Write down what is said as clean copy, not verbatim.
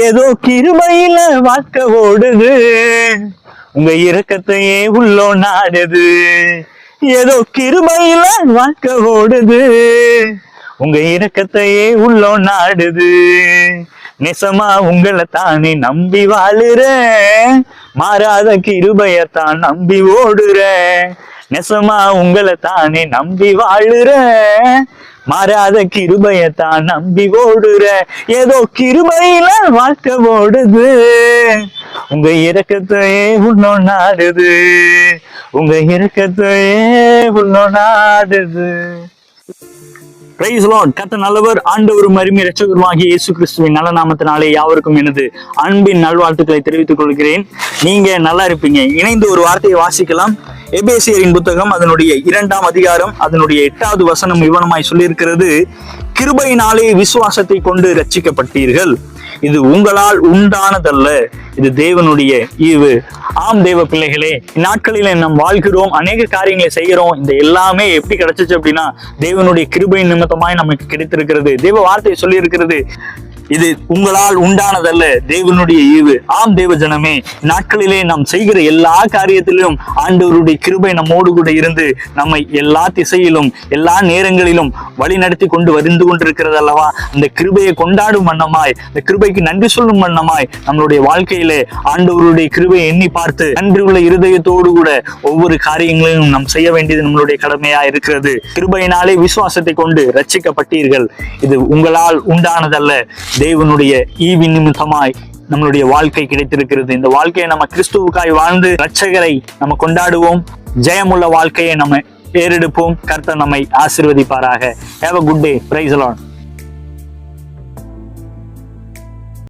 ஏதோ கிருபையில வாழ்க்கை ஓடுது, உங்க இரக்கத்தையே உள்ளோ நாடுது. ஏதோ கிருபையில வாழ்க்கை ஓடுது, உங்க இரக்கத்தையே உள்ளோ நாடுது. நெசமா உங்களை தானே நம்பி வாழுறேன், மாறாத கிருபையத்தான் நம்பி ஓடுறேன். நெசமா உங்களை தானே நம்பி வாழுறேன், மாறாத கிருபையத்தான் நம்பி ஓடுற. ஏதோ கிருபையில வாழ்க்கை ஓடுது, உங்க இரக்கத்தையே உன்னோ நாடுது. உங்க இரக்கத்தையே உன்னோ நாடுது. Price Lord. கர்த்தர் நல்லவர், ஆண்டவரும் அருமை இரட்சகருமாகிய இயேசு கிறிஸ்துவின் நல்ல நாமத்தினாலே யாவருக்கும் எனது அன்பின் நல்வாழ்த்துக்களை தெரிவித்துக் கொள்கிறேன். நீங்க நல்லா இருப்பீங்க. இணைந்து ஒரு வார்த்தையை வாசிக்கலாம். எபேசியரின் புத்தகம் அதனுடைய 2ஆம் அதிகாரம் அதனுடைய 8வது வசனம் இவனமாய் சொல்லியிருக்கிறது, கிருபையினாலே விசுவாசத்தை கொண்டு ரட்சிக்கப்பட்டீர்கள், இது உங்களால் உண்டானதல்ல, இது தேவனுடைய ஈவு. ஆம் தேவ பிள்ளைகளே, இந்நாட்களில நாம் வாழ்கிறோம், அநேக காரியங்களை செய்கிறோம். இந்த எல்லாமே எப்படி கிடைச்சிச்சு அப்படின்னா தேவனுடைய கிருபை நிமித்தமாய் நமக்கு கிடைத்திருக்கிறது. தேவ வார்த்தை சொல்லி இருக்கிறது, இது உங்களால் உண்டானதல்ல, தேவனுடைய ஈவு. ஆம் தேவ ஜனமே, நாட்களிலே நாம் செய்கிற எல்லா காரியத்திலும் ஆண்டவருடைய கிருபை நம்மோடு கூட இருந்து நம்மை எல்லா திசையிலும் எல்லா நேரங்களிலும் வழி நடத்தி கொண்டு வந்து கொண்டிருக்கிறது அல்லவா. இந்த கிருபையை கொண்டாடும் வண்ணமாய், இந்த கிருபைக்கு நன்றி சொல்லும் வண்ணமாய் நம்மளுடைய வாழ்க்கையிலே ஆண்டவருடைய கிருபையை எண்ணி பார்த்து நன்றி உள்ள இருதயத்தோடு கூட ஒவ்வொரு காரியங்களையும் நாம் செய்ய வேண்டியது நம்மளுடைய கடமையா இருக்கிறது. கிருபையினாலே விசுவாசத்தை கொண்டு ரட்சிக்கப்பட்டீர்கள், இது உங்களால் உண்டானதல்ல, தேவனுடைய ஈவி நிமித்தமாய் நம்மளுடைய வாழ்க்கை கிடைத்திருக்கிறது. இந்த வாழ்க்கையை நம்ம கிறிஸ்துவுக்காய் வாழ்ந்து இரட்சகரை நம்ம கொண்டாடுவோம். ஜெயமுள்ள வாழ்க்கையை நம்ம ஏறெடுப்போம். கர்த்தர் நம்மை ஆசீர்வதிப்பாராக. Have a good day. Praise the Lord.